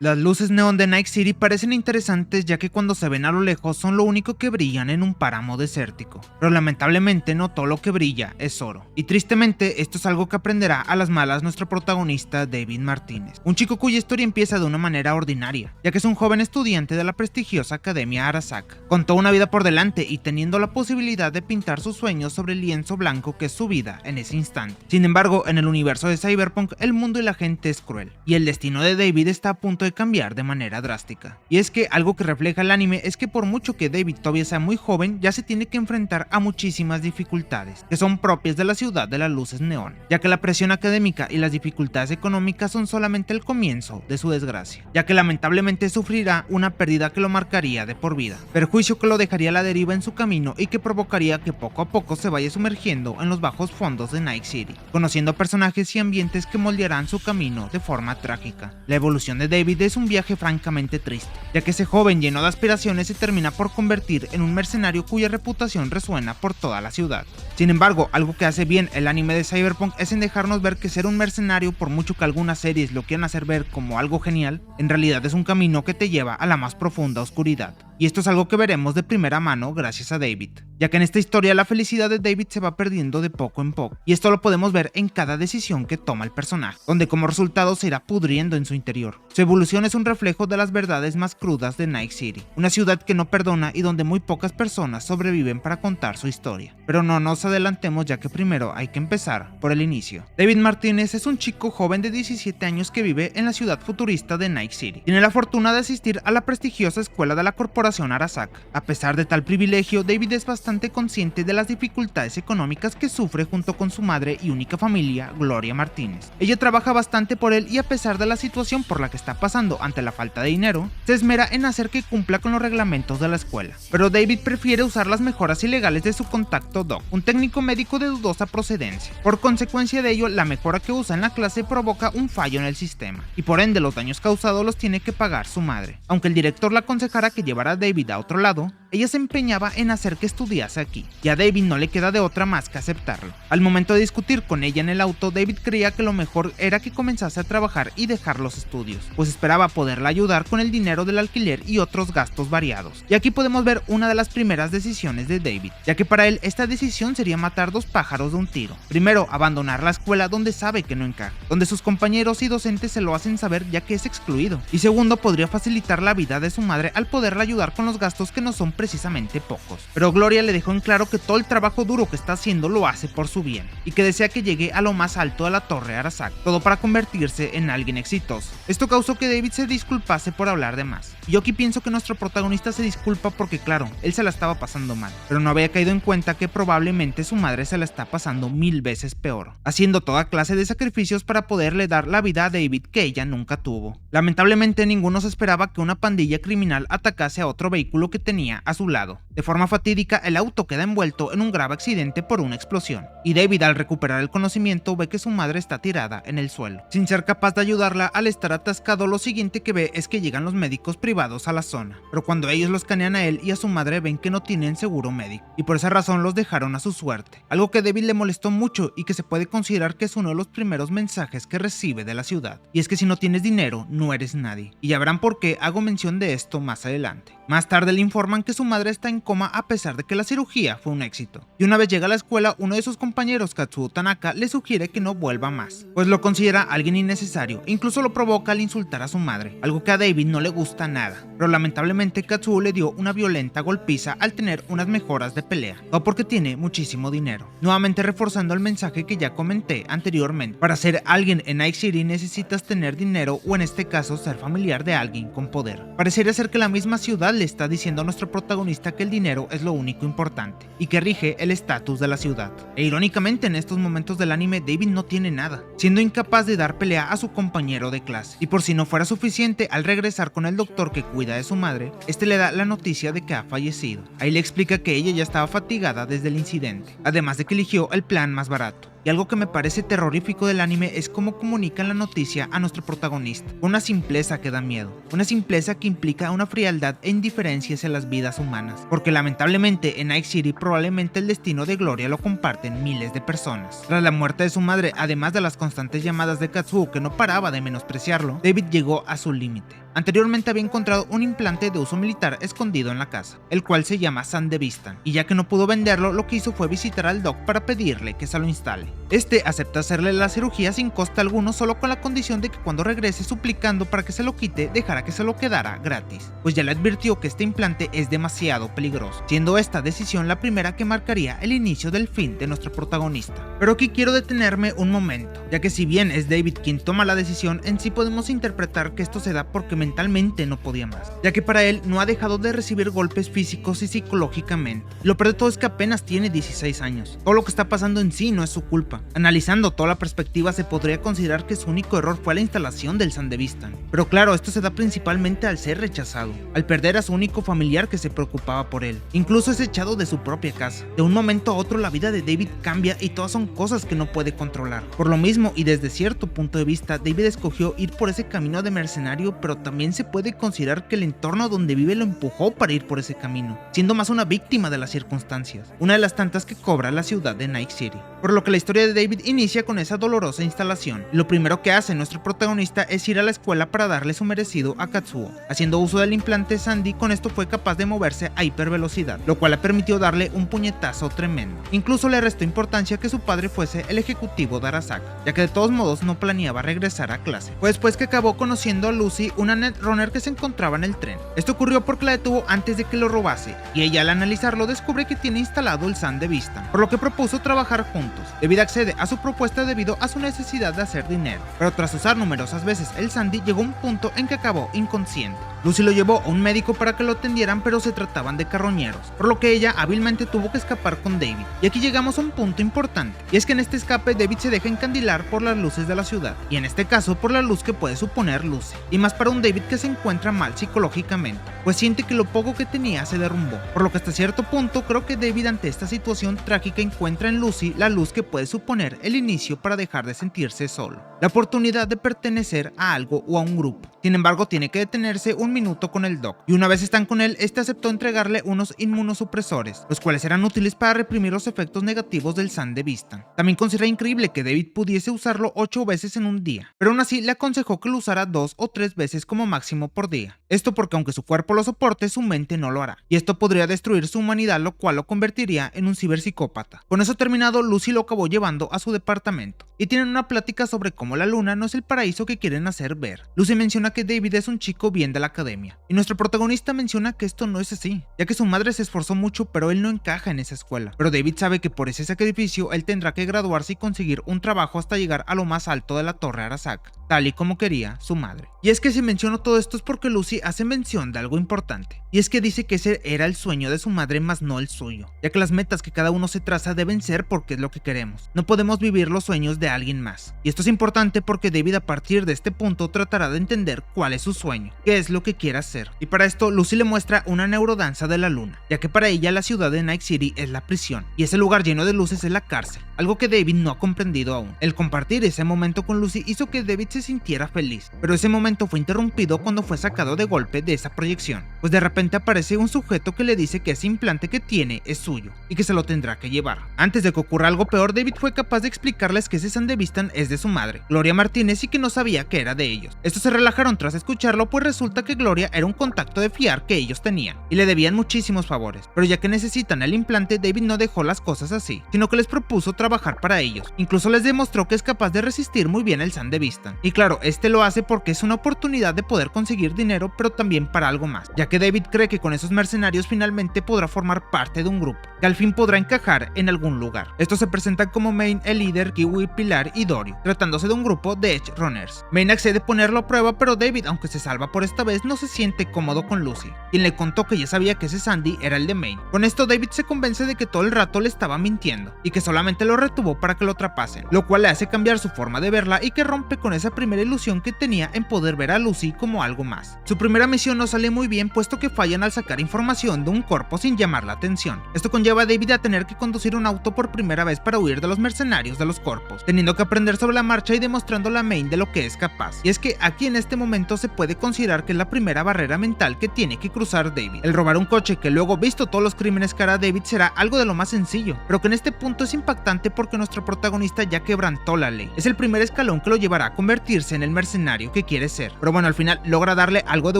Las luces neón de Night City parecen interesantes ya que cuando se ven a lo lejos son lo único que brillan en un páramo desértico. Pero lamentablemente no todo lo que brilla es oro. Y tristemente esto es algo que aprenderá a las malas nuestro protagonista David Martínez. Un chico cuya historia empieza de una manera ordinaria, ya que es un joven estudiante de la prestigiosa Academia Arasaka, con toda una vida por delante y teniendo la posibilidad de pintar sus sueños sobre el lienzo blanco que es su vida en ese instante. Sin embargo, en el universo de Cyberpunk el mundo y la gente es cruel, y el destino de David está a punto de cambiar de manera drástica. Y es que algo que refleja el anime es que por mucho que David todavía sea muy joven, ya se tiene que enfrentar a muchísimas dificultades, que son propias de la ciudad de las luces neón, ya que la presión académica y las dificultades económicas son solamente el comienzo de su desgracia, ya que lamentablemente sufrirá una pérdida que lo marcaría de por vida, perjuicio que lo dejaría a la deriva en su camino y que provocaría que poco a poco se vaya sumergiendo en los bajos fondos de Night City, conociendo personajes y ambientes que moldearán su camino de forma trágica. La evolución de David es un viaje francamente triste, ya que ese joven lleno de aspiraciones se termina por convertir en un mercenario cuya reputación resuena por toda la ciudad. Sin embargo, algo que hace bien el anime de Cyberpunk es en dejarnos ver que ser un mercenario, por mucho que algunas series lo quieran hacer ver como algo genial, en realidad es un camino que te lleva a la más profunda oscuridad. Y esto es algo que veremos de primera mano gracias a David, ya que en esta historia la felicidad de David se va perdiendo de poco en poco, y esto lo podemos ver en cada decisión que toma el personaje, donde como resultado se irá pudriendo en su interior. Su evolución es un reflejo de las verdades más crudas de Night City, una ciudad que no perdona y donde muy pocas personas sobreviven para contar su historia. Pero no nos adelantemos, ya que primero hay que empezar por el inicio. David Martínez es un chico joven de 17 años que vive en la ciudad futurista de Night City. Tiene la fortuna de asistir a la prestigiosa escuela de la corporación Arasaka. A pesar de tal privilegio, David es bastante consciente de las dificultades económicas que sufre junto con su madre y única familia, Gloria Martínez. Ella trabaja bastante por él y a pesar de la situación por la que está pasando ante la falta de dinero, se esmera en hacer que cumpla con los reglamentos de la escuela. Pero David prefiere usar las mejoras ilegales de su contacto Doc, un técnico médico de dudosa procedencia. Por consecuencia de ello, la mejora que usa en la clase provoca un fallo en el sistema, y por ende los daños causados los tiene que pagar su madre. Aunque el director le aconsejara que llevara a David a otro lado, ella se empeñaba en hacer que estudiase aquí, y a David no le queda de otra más que aceptarlo. Al momento de discutir con ella en el auto, David creía que lo mejor era que comenzase a trabajar y dejar los estudios, pues esperaba poderla ayudar con el dinero del alquiler y otros gastos variados. Y aquí podemos ver una de las primeras decisiones de David, ya que para él esta decisión sería matar dos pájaros de un tiro. Primero, abandonar la escuela donde sabe que no encaja, donde sus compañeros y docentes se lo hacen saber ya que es excluido. Y segundo, podría facilitar la vida de su madre al poderla ayudar con los gastos que no son precisamente pocos. Pero Gloria le dejó en claro que todo el trabajo duro que está haciendo lo hace por su bien, y que desea que llegue a lo más alto de la torre Arasaka, todo para convertirse en alguien exitoso. Esto causó que David se disculpase por hablar de más. Y yo aquí pienso que nuestro protagonista se disculpa porque claro, él se la estaba pasando mal, pero no había caído en cuenta que probablemente su madre se la está pasando 1000 veces peor, haciendo toda clase de sacrificios para poderle dar la vida a David que ella nunca tuvo. Lamentablemente ninguno se esperaba que una pandilla criminal atacase a otro vehículo que tenía a su lado. De forma fatídica, el auto queda envuelto en un grave accidente por una explosión, y David al recuperar el conocimiento ve que su madre está tirada en el suelo. Sin ser capaz de ayudarla al estar atascado, lo siguiente que ve es que llegan los médicos privados a la zona, pero cuando ellos lo escanean a él y a su madre ven que no tienen seguro médico, y por esa razón los dejaron a su suerte, algo que David le molestó mucho y que se puede considerar que es uno de los primeros mensajes que recibe de la ciudad, y es que si no tienes dinero no eres nadie, y ya verán por qué hago mención de esto más adelante. Más tarde le informan que su madre está en coma a pesar de que la cirugía fue un éxito. Y una vez llega a la escuela, uno de sus compañeros, Katsuo Tanaka, le sugiere que no vuelva más, pues lo considera alguien innecesario e incluso lo provoca al insultar a su madre, algo que a David no le gusta nada. Pero lamentablemente Katsuo le dio una violenta golpiza al tener unas mejoras de pelea, o porque tiene muchísimo dinero. Nuevamente reforzando el mensaje que ya comenté anteriormente, para ser alguien en Night City necesitas tener dinero o en este caso ser familiar de alguien con poder. Parecería ser que la misma ciudad le está diciendo a nuestro protagonista que el dinero es lo único importante y que rige el estatus de la ciudad. E irónicamente en estos momentos del anime David no tiene nada, siendo incapaz de dar pelea a su compañero de clase. Y por si no fuera suficiente, al regresar con el doctor que cuida de su madre, este le da la noticia de que ha fallecido. Ahí le explica que ella ya estaba fatigada desde el incidente, además de que eligió el plan más barato. Y algo que me parece terrorífico del anime es cómo comunican la noticia a nuestro protagonista, con una simpleza que da miedo, una simpleza que implica una frialdad e indiferencia hacia las vidas humanas, porque lamentablemente en Night City probablemente el destino de Gloria lo comparten miles de personas. Tras la muerte de su madre, además de las constantes llamadas de Katsuo que no paraba de menospreciarlo, David llegó a su límite. Anteriormente había encontrado un implante de uso militar escondido en la casa, el cual se llama Sandevistan, y ya que no pudo venderlo, lo que hizo fue visitar al doc para pedirle que se lo instale. Este acepta hacerle la cirugía sin coste alguno, solo con la condición de que cuando regrese suplicando para que se lo quite, dejara que se lo quedara gratis, pues ya le advirtió que este implante es demasiado peligroso, siendo esta decisión la primera que marcaría el inicio del fin de nuestro protagonista. Pero aquí quiero detenerme un momento, ya que si bien es David quien toma la decisión, en sí podemos interpretar que esto se da porque mentalmente no podía más, ya que para él no ha dejado de recibir golpes físicos y psicológicamente. Lo peor de todo es que apenas tiene 16 años. Todo lo que está pasando en sí no es su culpa. Analizando toda la perspectiva, se podría considerar que su único error fue la instalación del Sandevistan. Pero claro, esto se da principalmente al ser rechazado, al perder a su único familiar que se preocupaba por él. Incluso es echado de su propia casa. De un momento a otro la vida de David cambia y todas son cosas que no puede controlar. Por lo mismo, y desde cierto punto de vista, David escogió ir por ese camino de mercenario, pero también se puede considerar que el entorno donde vive lo empujó para ir por ese camino, siendo más una víctima de las circunstancias, una de las tantas que cobra la ciudad de Night City. Por lo que la historia de David inicia con esa dolorosa instalación. Lo primero que hace nuestro protagonista es ir a la escuela para darle su merecido a Katsuo. Haciendo uso del implante Sandy, con esto fue capaz de moverse a hipervelocidad, lo cual le permitió darle un puñetazo tremendo. Incluso le restó importancia que su padre fuese el ejecutivo de Arasaka, ya que de todos modos no planeaba regresar a clase. Fue después que acabó conociendo a Lucy, una netrunner que se encontraba en el tren. Esto ocurrió porque la detuvo antes de que lo robase, y ella al analizarlo descubre que tiene instalado el Sandevistan, por lo que propuso trabajar juntos. David accede a su propuesta debido a su necesidad de hacer dinero, pero tras usar numerosas veces el Sandy llegó a un punto en que acabó inconsciente. Lucy lo llevó a un médico para que lo atendieran, pero se trataban de carroñeros, por lo que ella hábilmente tuvo que escapar con David. Y aquí llegamos a un punto importante, y es que en este escape David se deja encandilar por las luces de la ciudad, y en este caso por la luz que puede suponer Lucy, y más para un David que se encuentra mal psicológicamente, pues siente que lo poco que tenía se derrumbó, por lo que hasta cierto punto creo que David ante esta situación trágica encuentra en Lucy la luz que puede suponer el inicio para dejar de sentirse solo, la oportunidad de pertenecer a algo o a un grupo. Sin embargo, tiene que detenerse un minuto con el doc, y una vez están con él, este aceptó entregarle unos inmunosupresores, los cuales eran útiles para reprimir los efectos negativos del Sandevistan. También considera increíble que David pudiese usarlo 8 veces en un día, pero aún así le aconsejó que lo usara 2 o 3 veces como máximo por día. Esto porque aunque su cuerpo lo soporte, su mente no lo hará, y esto podría destruir su humanidad, lo cual lo convertiría en un ciberpsicópata. Con eso terminado, Lucy lo acabó llevando a su departamento, y tienen una plática sobre cómo la luna no es el paraíso que quieren hacer ver. Lucy menciona que David es un chico bien de la academia, y nuestro protagonista menciona que esto no es así, ya que su madre se esforzó mucho pero él no encaja en esa escuela. Pero David sabe que por ese sacrificio él tendrá que graduarse y conseguir un trabajo hasta llegar a lo más alto de la torre Arasaka, tal y como quería su madre. Y es que si menciono todo esto es porque Lucy hace mención de algo importante, y es que dice que ese era el sueño de su madre más no el suyo, ya que las metas que cada uno se traza deben ser porque es lo que queremos. No podemos vivir los sueños de alguien más. Y esto es importante porque David a partir de este punto tratará de entender cuál es su sueño, qué es lo que quiere hacer. Y para esto Lucy le muestra una neurodanza de la luna, ya que para ella la ciudad de Night City es la prisión, y ese lugar lleno de luces es la cárcel, algo que David no ha comprendido aún. El compartir ese momento con Lucy hizo que David se sintiera feliz, pero ese momento fue interrumpido cuando fue sacado de golpe de esa proyección, pues de repente aparece un sujeto que le dice que ese implante que tiene es suyo, y que se lo tendrá que llevar. Antes de que ocurra algo peor, David fue capaz de explicarles que ese Sandevistan es de su madre, Gloria Martínez, y que no sabía que era de ellos. Estos se relajaron tras escucharlo, pues resulta que Gloria era un contacto de fiar que ellos tenían, y le debían muchísimos favores, pero ya que necesitan el implante, David no dejó las cosas así, sino que les propuso trabajar para ellos. Incluso les demostró que es capaz de resistir muy bien el Sandevistan, y claro, este lo hace porque es una oportunidad de poder conseguir dinero, pero también para algo más, ya que David cree que con esos mercenarios finalmente podrá formar parte de un grupo, que al fin podrá encajar en algún lugar. Estos se presentan como Main, el líder, Kiwi, Pilar y Dorio, tratándose de un grupo de Edge Runners. Main accede a ponerlo a prueba, pero David, aunque se salva por esta vez, no se siente cómodo con Lucy, quien le contó que ya sabía que ese Sandy era el de Main. Con esto David se convence de que todo el rato le estaba mintiendo, y que solamente lo retuvo para que lo atrapasen, lo cual le hace cambiar su forma de verla y que rompe con esa primera ilusión que tenía en poder ver a Lucy como algo más. Su primera misión no sale muy bien, puesto que fallan al sacar información de un cuerpo sin llamar la atención. Esto conlleva a David a tener que conducir un auto por primera vez para huir de los mercenarios de los corpos, teniendo que aprender sobre la marcha y demostrando a Main de lo que es capaz. Y es que aquí en este momento se puede considerar que es la primera primera barrera mental que tiene que cruzar David. El robar un coche que luego, visto todos los crímenes que hará David, será algo de lo más sencillo, pero que en este punto es impactante porque nuestro protagonista ya quebrantó la ley. Es el primer escalón que lo llevará a convertirse en el mercenario que quiere ser. Pero bueno, al final logra darle algo de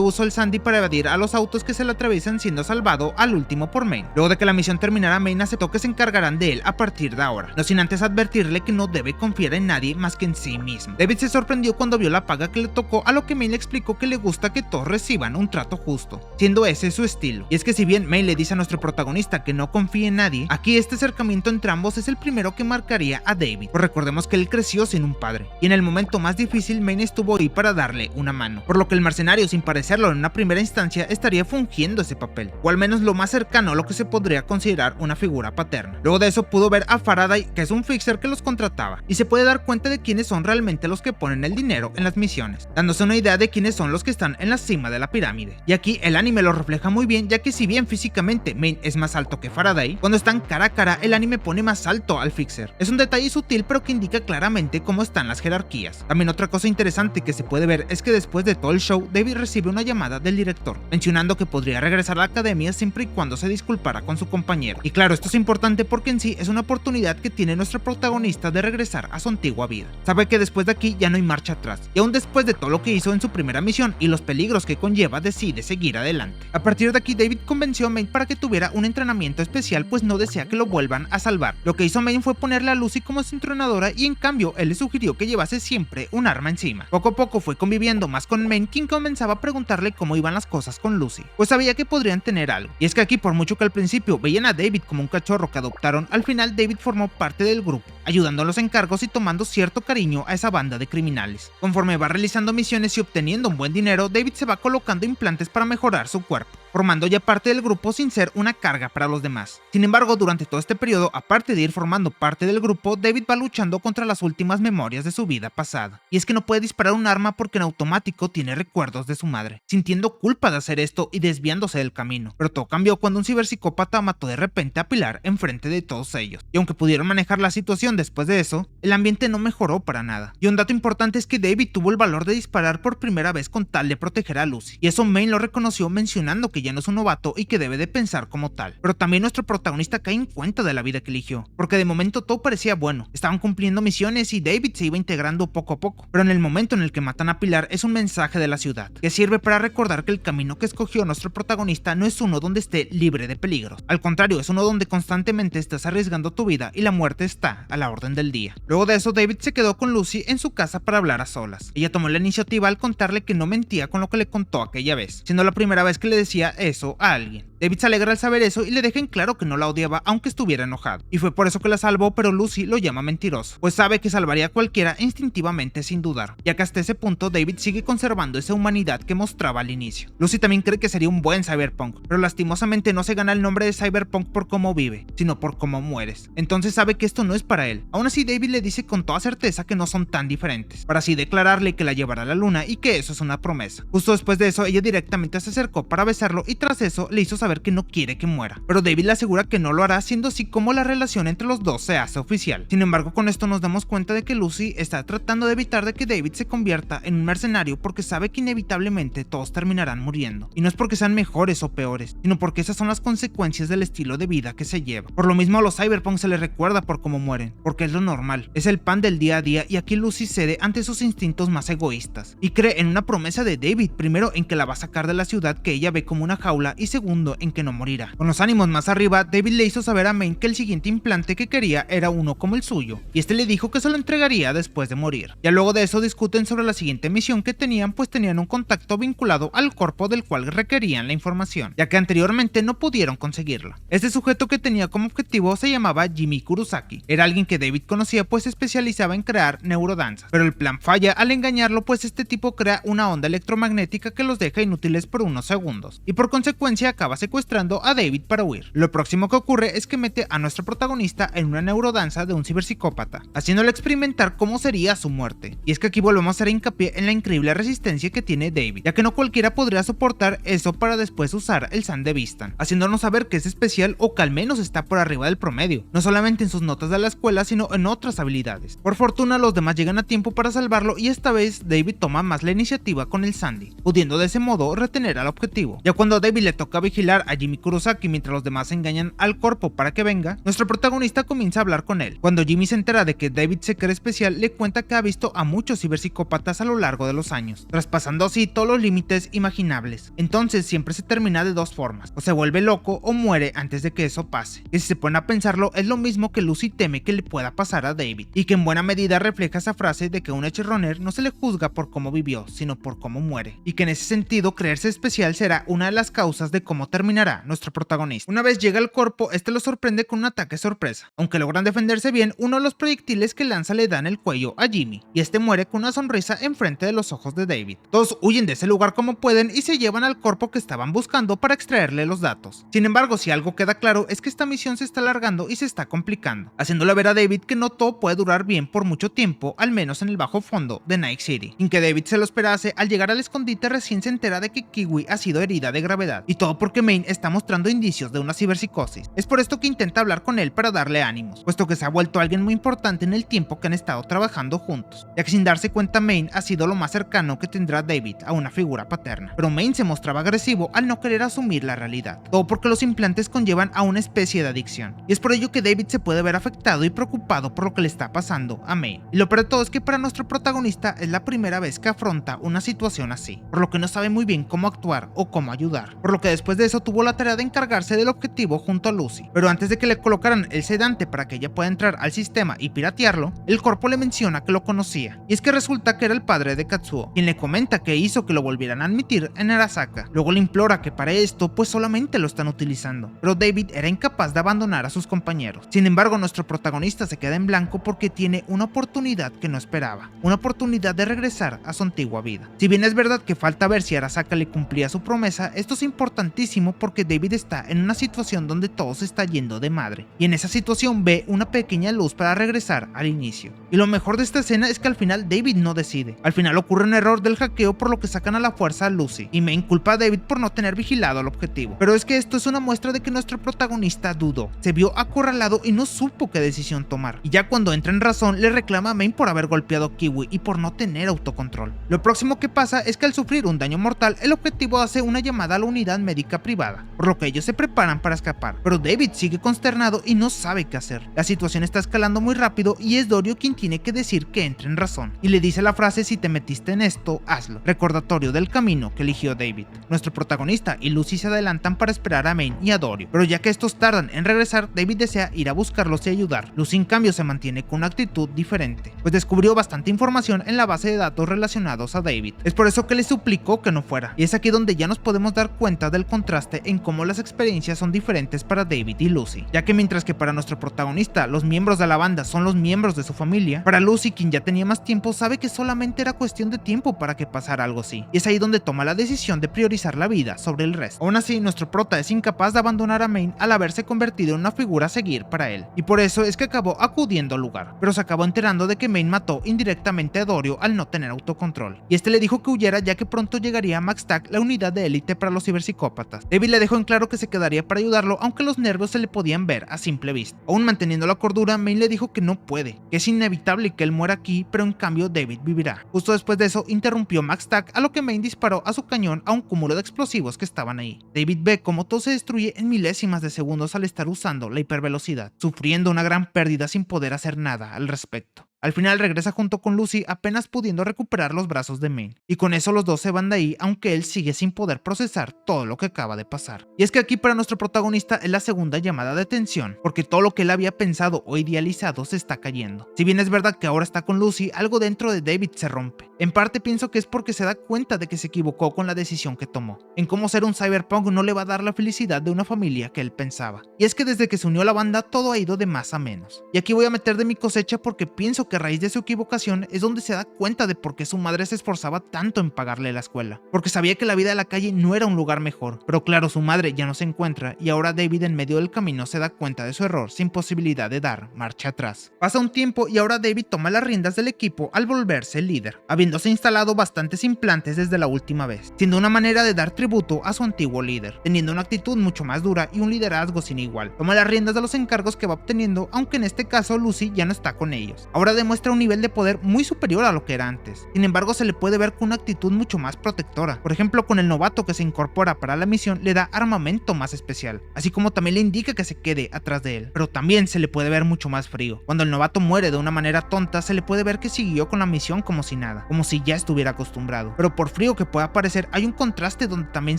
uso al Sandy para evadir a los autos que se le atraviesan, siendo salvado al último por Maine. Luego de que la misión terminara, Maine aceptó que se encargarán de él a partir de ahora, no sin antes advertirle que no debe confiar en nadie más que en sí mismo. David se sorprendió cuando vio la paga que le tocó, a lo que Maine le explicó que le gusta que todos reciban un trato justo, siendo ese su estilo. Y es que si bien Maine le dice a nuestro protagonista que no confíe en nadie, aquí este acercamiento entre ambos es el primero que marcaría a David, pues recordemos que él creció sin un padre, y en el momento más difícil Maine estuvo ahí para darle una mano, por lo que el mercenario, sin parecerlo en una primera instancia, estaría fungiendo ese papel, o al menos lo más cercano a lo que se podría considerar una figura paterna. Luego de eso pudo ver a Faraday, que es un fixer que los contrataba, y se puede dar cuenta de quiénes son realmente los que ponen el dinero en las misiones, dándose una idea de quiénes son los que están en la cima de la pirámide. Y aquí el anime lo refleja muy bien, ya que si bien físicamente Maine es más alto que Faraday, cuando están cara a cara el anime pone más alto al fixer. Es un detalle sutil pero que indica claramente cómo están las jerarquías. También otra cosa interesante que se puede ver es que después de todo el show, David recibe una llamada del director, mencionando que podría regresar a la academia siempre y cuando se disculpara con su compañero. Y claro, esto es importante porque en sí es una oportunidad que tiene nuestro protagonista de regresar a su antigua vida. Sabe que después de aquí ya no hay marcha atrás, y aún después de todo lo que hizo en su primera misión y los peligros que conlleva, decide seguir adelante. A partir de aquí, David convenció a Maine para que tuviera un entrenamiento especial, pues no desea que lo vuelvan a salvar. Lo que hizo Maine fue ponerle a Lucy como su entrenadora, y en cambio él le sugirió que llevase siempre un arma encima. Poco a poco fue conviviendo más con Maine, quien comenzaba a preguntarle cómo iban las cosas con Lucy, pues sabía que podrían tener algo. Y es que aquí, por mucho que al principio veían a David como un cachorro que adoptaron, al final David formó parte del grupo, ayudando en los encargos y tomando cierto cariño a esa banda de criminales. Conforme va realizando misiones y obteniendo un buen dinero, David se va colocando implantes para mejorar su cuerpo, formando ya parte del grupo sin ser una carga para los demás. Sin embargo, durante todo este periodo, aparte de ir formando parte del grupo, David va luchando contra las últimas memorias de su vida pasada. Y es que no puede disparar un arma porque en automático tiene recuerdos de su madre, sintiendo culpa de hacer esto y desviándose del camino. Pero todo cambió cuando un ciberpsicópata mató de repente a Pilar enfrente de todos ellos. Y aunque pudieron manejar la situación después de eso, el ambiente no mejoró para nada. Y un dato importante es que David tuvo el valor de disparar por primera vez con tal de proteger a Lucy. Y eso Maine lo reconoció mencionando que ya no es un novato y que debe de pensar como tal. Pero también nuestro protagonista cae en cuenta de la vida que eligió, porque de momento todo parecía bueno, estaban cumpliendo misiones y David se iba integrando poco a poco. Pero en el momento en el que matan a Pilar es un mensaje de la ciudad, que sirve para recordar que el camino que escogió nuestro protagonista no es uno donde esté libre de peligros. Al contrario, es uno donde constantemente estás arriesgando tu vida y la muerte está a la orden del día. Luego de eso, David se quedó con Lucy en su casa para hablar a solas. Ella tomó la iniciativa al contarle que no mentía con lo que le contó aquella vez, siendo la primera vez que le decía eso a alguien. David se alegra al saber eso y le deja en claro que no la odiaba aunque estuviera enojado, y fue por eso que la salvó, pero Lucy lo llama mentiroso, pues sabe que salvaría a cualquiera instintivamente sin dudar, ya que hasta ese punto David sigue conservando esa humanidad que mostraba al inicio. Lucy también cree que sería un buen cyberpunk, pero lastimosamente no se gana el nombre de cyberpunk por cómo vive, sino por cómo mueres. Entonces sabe que esto no es para él. Aún así, David le dice con toda certeza que no son tan diferentes, para así declararle que la llevará a la luna y que eso es una promesa. Justo después de eso, ella directamente se acercó para besarlo y tras eso le hizo saber que no quiere que muera, pero David le asegura que no lo hará, siendo así como la relación entre los dos se hace oficial. Sin embargo, con esto nos damos cuenta de que Lucy está tratando de evitar de que David se convierta en un mercenario, porque sabe que inevitablemente todos terminarán muriendo, y no es porque sean mejores o peores, sino porque esas son las consecuencias del estilo de vida que se lleva. Por lo mismo a los cyberpunk se les recuerda por cómo mueren, porque es lo normal, es el pan del día a día, y aquí Lucy cede ante sus instintos más egoístas, y cree en una promesa de David, primero en que la va a sacar de la ciudad que ella ve como una jaula, y segundo en que no morirá. Con los ánimos más arriba, David le hizo saber a Maine que el siguiente implante que quería era uno como el suyo, y este le dijo que se lo entregaría después de morir. Ya luego de eso discuten sobre la siguiente misión que tenían, pues tenían un contacto vinculado al cuerpo del cual requerían la información, ya que anteriormente no pudieron conseguirla. Este sujeto que tenía como objetivo se llamaba Jimmy Kurosaki. Era alguien que David conocía, pues se especializaba en crear neurodanzas, pero el plan falla al engañarlo, pues este tipo crea una onda electromagnética que los deja inútiles por unos segundos, y por consecuencia acaba secuestrando a David para huir. Lo próximo que ocurre es que mete a nuestro protagonista en una neurodanza de un ciberpsicópata, haciéndole experimentar cómo sería su muerte. Y es que aquí volvemos a hacer hincapié en la increíble resistencia que tiene David, ya que no cualquiera podría soportar eso para después usar el Sand de Vistan, haciéndonos saber que es especial o que al menos está por arriba del promedio, no solamente en sus notas de la escuela sino en otras habilidades. Por fortuna los demás llegan a tiempo para salvarlo y esta vez David toma más la iniciativa con el Sandy, pudiendo de ese modo retener al objetivo. Ya cuando a David le toca vigilar a Jimmy Kurosaki mientras los demás engañan al cuerpo para que venga, nuestro protagonista comienza a hablar con él. Cuando Jimmy se entera de que David se cree especial, le cuenta que ha visto a muchos ciberpsicópatas a lo largo de los años, traspasando así todos los límites imaginables. Entonces siempre se termina de dos formas: o se vuelve loco o muere antes de que eso pase. Que si se ponen a pensarlo es lo mismo que Lucy teme que le pueda pasar a David, y que en buena medida refleja esa frase de que a un Edgerunner no se le juzga por cómo vivió, sino por cómo muere, y que en ese sentido creerse especial será una de las causas de cómo terminará nuestro protagonista. Una vez llega al cuerpo, este lo sorprende con un ataque sorpresa. Aunque logran defenderse bien, uno de los proyectiles que lanza le da en el cuello a Jimmy, y este muere con una sonrisa enfrente de los ojos de David. Todos huyen de ese lugar como pueden y se llevan al cuerpo que estaban buscando para extraerle los datos. Sin embargo, si algo queda claro es que esta misión se está alargando y se está complicando, haciéndole ver a David que no todo puede durar bien por mucho tiempo, al menos en el bajo fondo de Night City. Sin que David se lo esperase, al llegar al escondite recién se entera de que Kiwi ha sido herida de gravedad, y todo porque Maine está mostrando indicios de una ciberpsicosis. Es por esto que intenta hablar con él para darle ánimos, puesto que se ha vuelto alguien muy importante en el tiempo que han estado trabajando juntos, ya que sin darse cuenta Maine ha sido lo más cercano que tendrá David a una figura paterna. Pero Maine se mostraba agresivo al no querer asumir la realidad, todo porque los implantes conllevan a una especie de adicción, y es por ello que David se puede ver afectado y preocupado por lo que le está pasando a Maine. Y lo peor de todo es que para nuestro protagonista es la primera vez que afronta una situación así, por lo que no sabe muy bien cómo actuar o cómo ayudar, por lo que después de eso tuvo la tarea de encargarse del objetivo junto a Lucy. Pero antes de que le colocaran el sedante para que ella pueda entrar al sistema y piratearlo, el corpo le menciona que lo conocía, y es que resulta que era el padre de Katsuo, quien le comenta que hizo que lo volvieran a admitir en Arasaka. Luego le implora que para esto pues solamente lo están utilizando, pero David era incapaz de abandonar a sus compañeros. Sin embargo, nuestro protagonista se queda en blanco porque tiene una oportunidad que no esperaba, una oportunidad de regresar a su antigua vida. Si bien es verdad que falta ver si Arasaka le cumplía su promesa, esto es importantísimo porque David está en una situación donde todo se está yendo de madre, y en esa situación ve una pequeña luz para regresar al inicio. Y lo mejor de esta escena es que al final David no decide. Al final ocurre un error del hackeo por lo que sacan a la fuerza a Lucy, y Maine culpa a David por no tener vigilado el objetivo. Pero es que esto es una muestra de que nuestro protagonista dudó, se vio acorralado y no supo qué decisión tomar. Y ya cuando entra en razón le reclama a Maine por haber golpeado a Kiwi y por no tener autocontrol. Lo próximo que pasa es que al sufrir un daño mortal, el objetivo hace una llamada a la unidad médica privada, por lo que ellos se preparan para escapar. Pero David sigue consternado y no sabe qué hacer. La situación está escalando muy rápido y es Dorio quien tiene que decir que entre en razón, y le dice la frase: si te metiste en esto, hazlo, recordatorio del camino que eligió David. Nuestro protagonista y Lucy se adelantan para esperar a Maine y a Dorio, pero ya que estos tardan en regresar, David desea ir a buscarlos y ayudar. Lucy en cambio se mantiene con una actitud diferente, pues descubrió bastante información en la base de datos relacionados a David. Es por eso que le suplicó que no fuera, y es aquí donde ya nos podemos dar cuenta del contraste en cómo las experiencias son diferentes para David y Lucy, ya que mientras que para nuestro protagonista los miembros de la banda son los miembros de su familia, para Lucy, quien ya tenía más tiempo, sabe que solamente era cuestión de tiempo para que pasara algo así, y es ahí donde toma la decisión de priorizar la vida sobre el resto. Aún así, nuestro prota es incapaz de abandonar a Maine al haberse convertido en una figura a seguir para él, y por eso es que acabó acudiendo al lugar, pero se acabó enterando de que Maine mató indirectamente a Dorio al no tener autocontrol, y este le dijo que huyera ya que pronto llegaría a MaxTac, la unidad de élite para los ciberpsicópatas. David le dejó en claro que se quedaría para ayudarlo, aunque los nervios se le podían ver a simple vista. Aún manteniendo la cordura, Maine le dijo que no puede, que es inevitable que él muera aquí, pero en cambio David vivirá. Justo después de eso, interrumpió MaxTac, a lo que Maine disparó a su cañón a un cúmulo de explosivos que estaban ahí. David ve cómo todo se destruye en milésimas de segundos al estar usando la hipervelocidad, sufriendo una gran pérdida sin poder hacer nada al respecto. Al final regresa junto con Lucy, apenas pudiendo recuperar los brazos de Maine, y con eso los dos se van de ahí, aunque él sigue sin poder procesar todo lo que acaba de pasar. Y es que aquí para nuestro protagonista es la segunda llamada de atención, porque todo lo que él había pensado o idealizado se está cayendo. Si bien es verdad que ahora está con Lucy, algo dentro de David se rompe. En parte pienso que es porque se da cuenta de que se equivocó con la decisión que tomó, en cómo ser un cyberpunk no le va a dar la felicidad de una familia que él pensaba. Y es que desde que se unió a la banda todo ha ido de más a menos. Y aquí voy a meter de mi cosecha porque pienso que a raíz de su equivocación es donde se da cuenta de por qué su madre se esforzaba tanto en pagarle la escuela, porque sabía que la vida de la calle no era un lugar mejor, pero claro, su madre ya no se encuentra y ahora David en medio del camino se da cuenta de su error sin posibilidad de dar marcha atrás. Pasa un tiempo y ahora David toma las riendas del equipo al volverse el líder, habiéndose instalado bastantes implantes desde la última vez, siendo una manera de dar tributo a su antiguo líder, teniendo una actitud mucho más dura y un liderazgo sin igual. Toma las riendas de los encargos que va obteniendo, aunque en este caso Lucy ya no está con ellos. Ahora demuestra un nivel de poder muy superior a lo que era antes. Sin embargo, se le puede ver con una actitud mucho más protectora. Por ejemplo, con el novato que se incorpora para la misión le da armamento más especial, así como también le indica que se quede atrás de él. Pero también se le puede ver mucho más frío. Cuando el novato muere de una manera tonta, se le puede ver que siguió con la misión como si nada, como si ya estuviera acostumbrado. Pero por frío que pueda parecer, hay un contraste donde también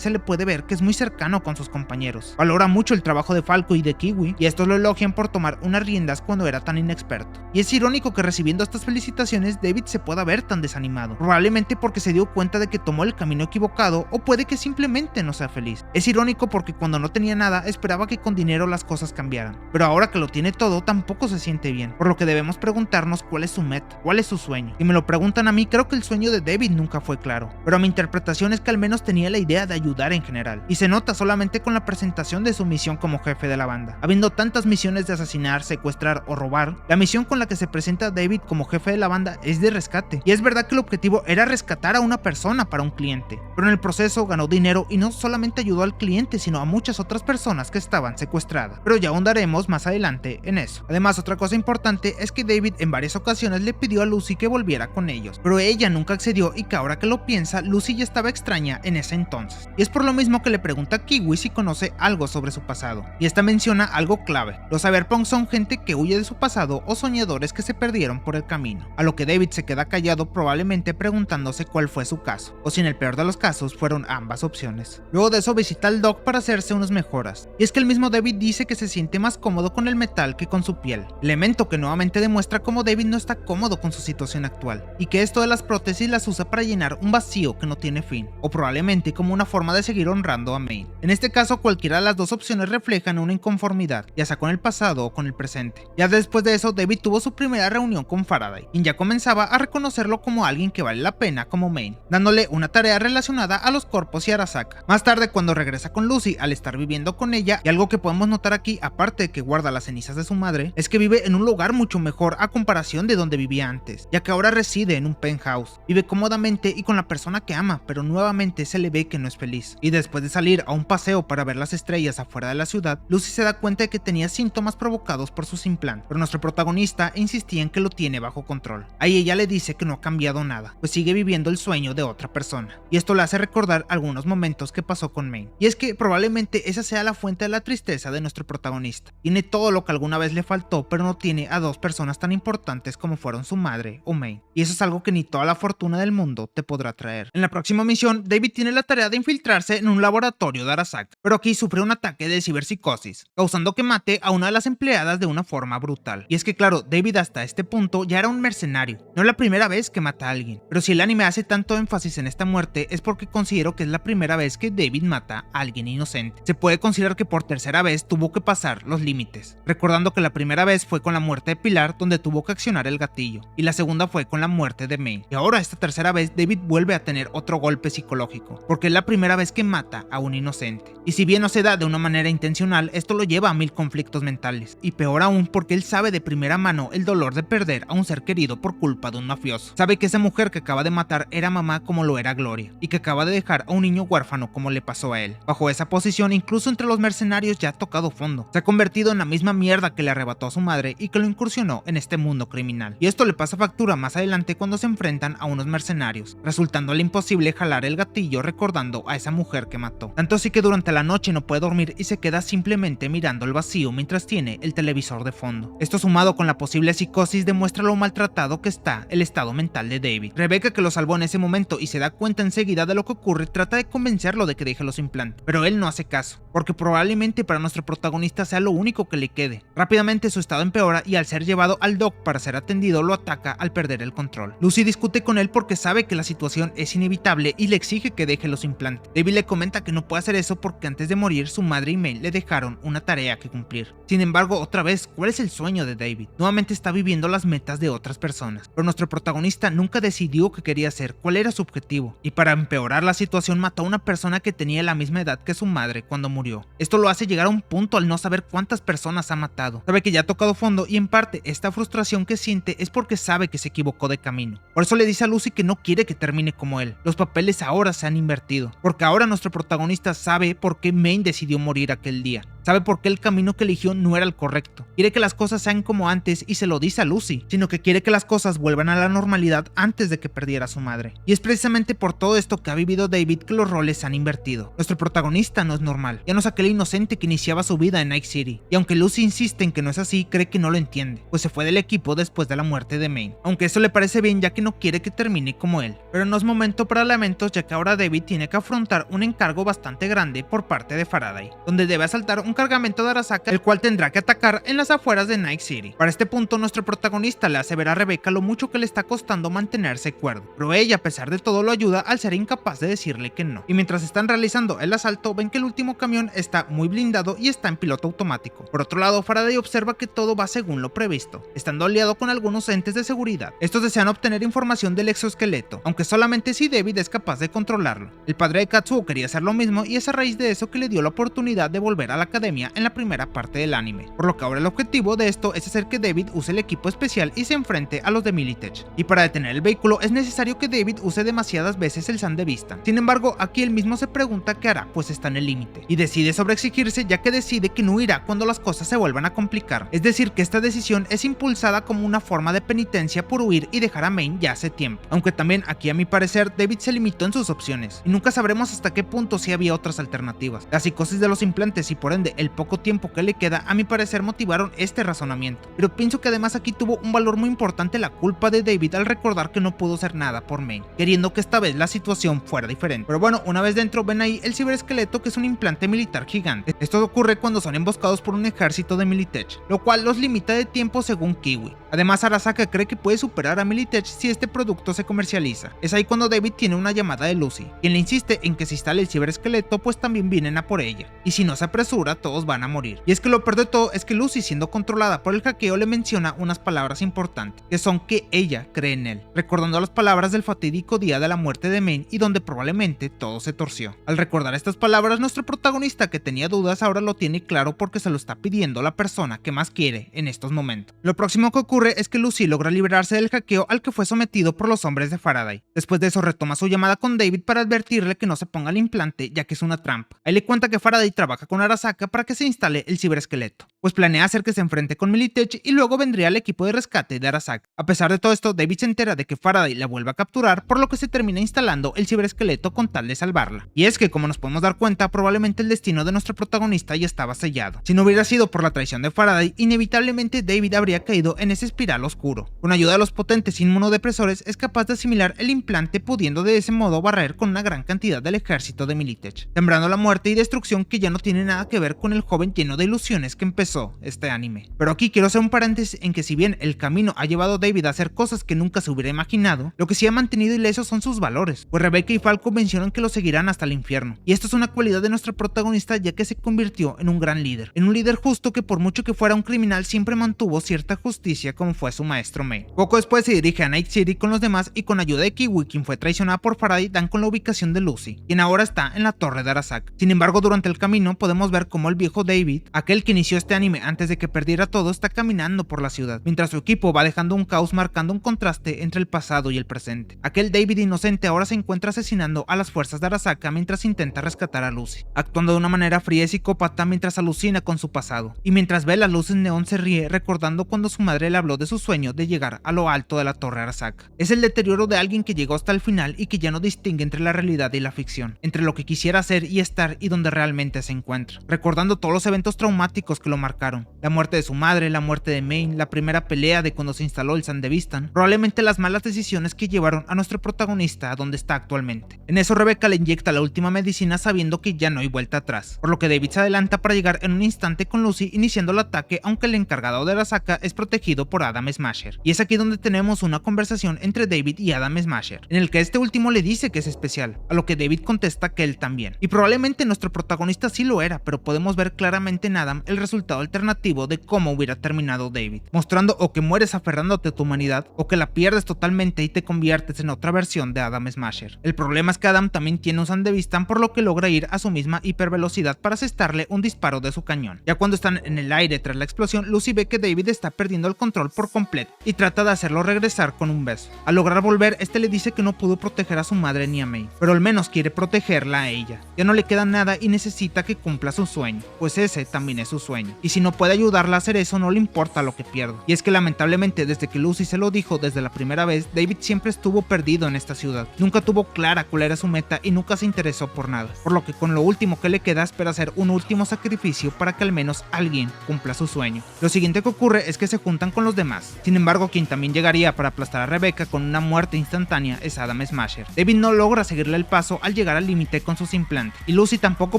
se le puede ver que es muy cercano con sus compañeros. Valora mucho el trabajo de Falco y de Kiwi, y estos lo elogian por tomar unas riendas cuando era tan inexperto. Y es irónico que recibiendo estas felicitaciones David se pueda ver tan desanimado, probablemente porque se dio cuenta de que tomó el camino equivocado, o puede que simplemente no sea feliz. Es irónico porque cuando no tenía nada esperaba que con dinero las cosas cambiaran, pero ahora que lo tiene todo tampoco se siente bien, por lo que debemos preguntarnos cuál es su meta, cuál es su sueño. Si me lo preguntan a mí, creo que el sueño de David nunca fue claro, pero mi interpretación es que al menos tenía la idea de ayudar en general, y se nota solamente con la presentación de su misión como jefe de la banda. Habiendo tantas misiones de asesinar, secuestrar o robar, la misión con la que se presenta David como jefe de la banda es de rescate, y es verdad que el objetivo era rescatar a una persona para un cliente, pero en el proceso ganó dinero y no solamente ayudó al cliente sino a muchas otras personas que estaban secuestradas, pero ya ahondaremos más adelante en eso. Además, otra cosa importante es que David en varias ocasiones le pidió a Lucy que volviera con ellos, pero ella nunca accedió, y que ahora que lo piensa, Lucy ya estaba extraña en ese entonces, y es por lo mismo que le pregunta a Kiwi si conoce algo sobre su pasado, y esta menciona algo clave: los cyberpunk son gente que huye de su pasado o soñadores que se perdieron por el camino, a lo que David se queda callado, probablemente preguntándose cuál fue su caso, o si en el peor de los casos fueron ambas opciones. Luego de eso visita al Doc para hacerse unas mejoras, y es que el mismo David dice que se siente más cómodo con el metal que con su piel, elemento que nuevamente demuestra cómo David no está cómodo con su situación actual, y que esto de las prótesis las usa para llenar un vacío que no tiene fin, o probablemente como una forma de seguir honrando a Maine. En este caso, cualquiera de las dos opciones reflejan una inconformidad, ya sea con el pasado o con el presente. Ya después de eso, David tuvo su primera reunión con Faraday, quien ya comenzaba a reconocerlo como alguien que vale la pena como Maine, dándole una tarea relacionada a los Corpos y Arasaka. Más tarde, cuando regresa con Lucy al estar viviendo con ella, y algo que podemos notar aquí, aparte de que guarda las cenizas de su madre, es que vive en un lugar mucho mejor a comparación de donde vivía antes, ya que ahora reside en un penthouse, vive cómodamente y con la persona que ama, pero nuevamente se le ve que no es feliz. Y después de salir a un paseo para ver las estrellas afuera de la ciudad, Lucy se da cuenta de que tenía síntomas provocados por sus implantes, pero nuestro protagonista insistía en que lo tiene bajo control. Ahí ella le dice que no ha cambiado nada, pues sigue viviendo el sueño de otra persona, y esto le hace recordar algunos momentos que pasó con Maine. Y es que probablemente esa sea la fuente de la tristeza de nuestro protagonista. Tiene todo lo que alguna vez le faltó, pero no tiene a dos personas tan importantes como fueron su madre o Maine, y eso es algo que ni toda la fortuna del mundo te podrá traer. En la próxima misión, David tiene la tarea de infiltrarse en un laboratorio de Arasaka, pero aquí sufre un ataque de ciberpsicosis, causando que mate a una de las empleadas de una forma brutal. Y es que claro, David hasta este punto ya era un mercenario, no es la primera vez que mata a alguien, pero si el anime hace tanto énfasis en esta muerte es porque considero que es la primera vez que David mata a alguien inocente. Se puede considerar que por tercera vez tuvo que pasar los límites, recordando que la primera vez fue con la muerte de Pilar, donde tuvo que accionar el gatillo, y la segunda fue con la muerte de Maine, y ahora esta tercera vez David vuelve a tener otro golpe psicológico, porque es la primera vez que mata a un inocente, y si bien no se da de una manera intencional, esto lo lleva a 1000 conflictos mentales, y peor aún porque él sabe de primera mano el dolor de perder a un ser querido por culpa de un mafioso. Sabe que esa mujer que acaba de matar era mamá como lo era Gloria, y que acaba de dejar a un niño huérfano como le pasó a él. Bajo esa posición, incluso entre los mercenarios ya ha tocado fondo, se ha convertido en la misma mierda que le arrebató a su madre y que lo incursionó en este mundo criminal, y esto le pasa factura más adelante cuando se enfrentan a unos mercenarios, resultándole imposible jalar el gatillo recordando a esa mujer que mató. Tanto así que durante la noche no puede dormir y se queda simplemente mirando el vacío mientras tiene el televisor de fondo. Esto sumado con la posible psicosis demuestra lo maltratado que está el estado mental de David. Rebecca, que lo salvó en ese momento y se da cuenta enseguida de lo que ocurre, trata de convencerlo de que deje los implantes, pero él no hace caso, porque probablemente para nuestro protagonista sea lo único que le quede. Rápidamente su estado empeora y al ser llevado al doc para ser atendido lo ataca al perder el control. Lucy discute con él porque sabe que la situación es inevitable y le exige que deje los implantes. David le comenta que no puede hacer eso porque antes de morir su madre y Maine le dejaron una tarea que cumplir. Sin embargo, otra vez, ¿cuál es el sueño de David? Nuevamente está viviendo la las metas de otras personas. Pero nuestro protagonista nunca decidió qué quería hacer, cuál era su objetivo, y para empeorar la situación mató a una persona que tenía la misma edad que su madre cuando murió. Esto lo hace llegar a un punto al no saber cuántas personas ha matado. Sabe que ya ha tocado fondo y en parte esta frustración que siente es porque sabe que se equivocó de camino. Por eso le dice a Lucy que no quiere que termine como él. Los papeles ahora se han invertido, porque ahora nuestro protagonista sabe por qué Maine decidió morir aquel día. Sabe por qué el camino que eligió no era el correcto. Quiere que las cosas sean como antes y se lo dice a Lucy, sino que quiere que las cosas vuelvan a la normalidad antes de que perdiera a su madre. Y es precisamente por todo esto que ha vivido David que los roles se han invertido. Nuestro protagonista no es normal, ya no es aquel inocente que iniciaba su vida en Night City. Y aunque Lucy insiste en que no es así, cree que no lo entiende, pues se fue del equipo después de la muerte de Maine. Aunque eso le parece bien ya que no quiere que termine como él. Pero no es momento para lamentos ya que ahora David tiene que afrontar un encargo bastante grande por parte de Faraday, donde debe asaltar un cargamento de Arasaka, el cual tendrá que atacar en las afueras de Night City. Para este punto, nuestro protagonista le hace ver a Rebecca lo mucho que le está costando mantenerse cuerdo, pero ella a pesar de todo lo ayuda al ser incapaz de decirle que no. Y mientras están realizando el asalto, ven que el último camión está muy blindado y está en piloto automático. Por otro lado, Faraday observa que todo va según lo previsto, estando aliado con algunos entes de seguridad. Estos desean obtener información del exoesqueleto, aunque solamente si David es capaz de controlarlo. El padre de Katsuo quería hacer lo mismo y es a raíz de eso que le dio la oportunidad de volver a la academia en la primera parte del anime, por lo que ahora el objetivo de esto es hacer que David use el equipo especial y se enfrente a los de Militech. Y para detener el vehículo es necesario que David use demasiadas veces el San de Vista. Sin embargo, aquí él mismo se pregunta qué hará, pues está en el límite, y decide sobreexigirse ya que decide que no irá cuando las cosas se vuelvan a complicar. Es decir, que esta decisión es impulsada como una forma de penitencia por huir y dejar a Maine ya hace tiempo. Aunque también aquí a mi parecer David se limitó en sus opciones, y nunca sabremos hasta qué punto si había otras alternativas. La psicosis de los implantes y por ende el poco tiempo que le queda a mi parecer motivaron este razonamiento, pero pienso que además aquí tuvo un valor muy importante la culpa de David al recordar que no pudo hacer nada por Maine, queriendo que esta vez la situación fuera diferente. Pero bueno, una vez dentro ven ahí el ciberesqueleto, que es un implante militar gigante. Esto ocurre cuando son emboscados por un ejército de Militech, lo cual los limita de tiempo según Kiwi. Además, Arasaka cree que puede superar a Militech si este producto se comercializa. Es ahí cuando David tiene una llamada de Lucy, quien le insiste en que si instale el ciberesqueleto pues también vienen a por ella, y si no se apresura todos van a morir. Y es que lo peor de todo es que Lucy, siendo controlada por el hackeo, le menciona unas palabras importantes, que son que ella cree en él, recordando las palabras del fatídico día de la muerte de Maine y donde probablemente todo se torció. Al recordar estas palabras, nuestro protagonista, que tenía dudas, ahora lo tiene claro porque se lo está pidiendo la persona que más quiere en estos momentos. Lo próximo que ocurre es que Lucy logra liberarse del hackeo al que fue sometido por los hombres de Faraday. Después de eso retoma su llamada con David para advertirle que no se ponga el implante ya que es una trampa. Ahí le cuenta que Faraday trabaja con Arasaka para que se instale el ciberesqueleto, pues planea hacer que se enfrente con Militech y luego vendría el equipo de rescate de Arasaka. A pesar de todo esto, David se entera de que Faraday la vuelve a capturar, por lo que se termina instalando el ciberesqueleto con tal de salvarla. Y es que, como nos podemos dar cuenta, probablemente el destino de nuestro protagonista ya estaba sellado. Si no hubiera sido por la traición de Faraday, inevitablemente David habría caído en ese espiral oscuro. Con ayuda de los potentes inmunodepresores es capaz de asimilar el implante, pudiendo de ese modo barrer con una gran cantidad del ejército de Militech, sembrando la muerte y destrucción que ya no tiene nada que ver con el joven lleno de ilusiones que empezó este anime. Pero aquí quiero hacer un paréntesis en que si bien el camino ha llevado a David a hacer cosas que nunca se hubiera imaginado, lo que sí ha mantenido ileso son sus valores, pues Rebecca y Falco mencionan que lo seguirán hasta el infierno, y esto es una cualidad de nuestra protagonista ya que se convirtió en un gran líder, en un líder justo que por mucho que fuera un criminal siempre mantuvo cierta justicia como fue su maestro Maine. Poco después se dirige a Night City con los demás y con ayuda de Kiwi, quien fue traicionada por Faraday, dan con la ubicación de Lucy, quien ahora está en la torre de Arasaka. Sin embargo, durante el camino podemos ver cómo el viejo David, aquel que inició este anime antes de que perdiera todo, está caminando por la ciudad, mientras su equipo va dejando un caos marcando un contraste entre el pasado y el presente. Aquel David inocente ahora se encuentra asesinando a las fuerzas de Arasaka mientras intenta rescatar a Lucy, actuando de una manera fría y psicópata mientras alucina con su pasado, y mientras ve las luces neón se ríe recordando cuando su madre le habló de su sueño de llegar a lo alto de la torre Arasaka. Es el deterioro de alguien que llegó hasta el final y que ya no distingue entre la realidad y la ficción, entre lo que quisiera ser y estar y donde realmente se encuentra, recordando todos los eventos traumáticos que lo marcaron, la muerte de su madre, la muerte de Maine, la primera pelea de cuando se instaló el San de Vistan, probablemente las malas decisiones que llevaron a nuestro protagonista a donde está actualmente. En eso Rebecca le inyecta la última medicina sabiendo que ya no hay vuelta atrás, por lo que David se adelanta para llegar en un instante con Lucy iniciando el ataque, aunque el encargado de Arasaka es protegido por Adam Smasher. Y es aquí donde tenemos una conversación entre David y Adam Smasher, en el que este último le dice que es especial, a lo que David contesta que él también. Y probablemente nuestro protagonista sí lo era, pero podemos ver claramente en Adam el resultado alternativo de cómo hubiera terminado David, mostrando o que mueres aferrándote a tu humanidad o que la pierdes totalmente y te conviertes en otra versión de Adam Smasher. El problema es que Adam también tiene un Sandevista, por lo que logra ir a su misma hipervelocidad para asestarle un disparo de su cañón. Ya cuando están en el aire tras la explosión, Lucy ve que David está perdiendo el control por completo y trata de hacerlo regresar con un beso. Al lograr volver, este le dice que no pudo proteger a su madre ni a May, pero al menos quiere protegerla a ella. Ya no le queda nada y necesita que cumpla su sueño, pues ese también es su sueño. Y si no puede ayudarla a hacer eso, no le importa lo que pierda. Y es que lamentablemente desde que Lucy se lo dijo desde la primera vez, David siempre estuvo perdido en esta ciudad. Nunca tuvo clara cuál era su meta y nunca se interesó por nada, por lo que con lo último que le queda espera hacer un último sacrificio para que al menos alguien cumpla su sueño. Lo siguiente que ocurre es que se juntan con los demás. Sin embargo, quien también llegaría para aplastar a Rebecca con una muerte instantánea es Adam Smasher. David no logra seguirle el paso al llegar al límite con sus implantes, y Lucy tampoco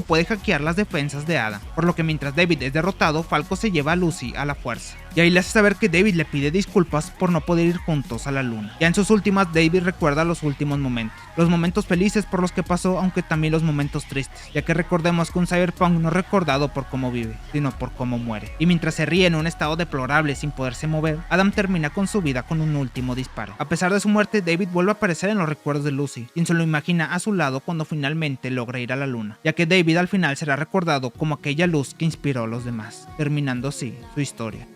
puede hackear las defensas de Adam, por lo que mientras David es derrotado, Falco se lleva a Lucy a la fuerza. Y ahí le hace saber que David le pide disculpas por no poder ir juntos a la luna. Ya en sus últimas, David recuerda los últimos momentos felices por los que pasó, aunque también los momentos tristes, ya que recordemos que un cyberpunk no es recordado por cómo vive, sino por cómo muere. Y mientras se ríe en un estado deplorable sin poderse mover, Adam termina con su vida con un último disparo. A pesar de su muerte, David vuelve a aparecer en los recuerdos de Lucy, quien se lo imagina a su lado cuando finalmente logra ir a la luna, ya que David al final será recordado como aquella luz que inspiró a los demás, terminando así su historia.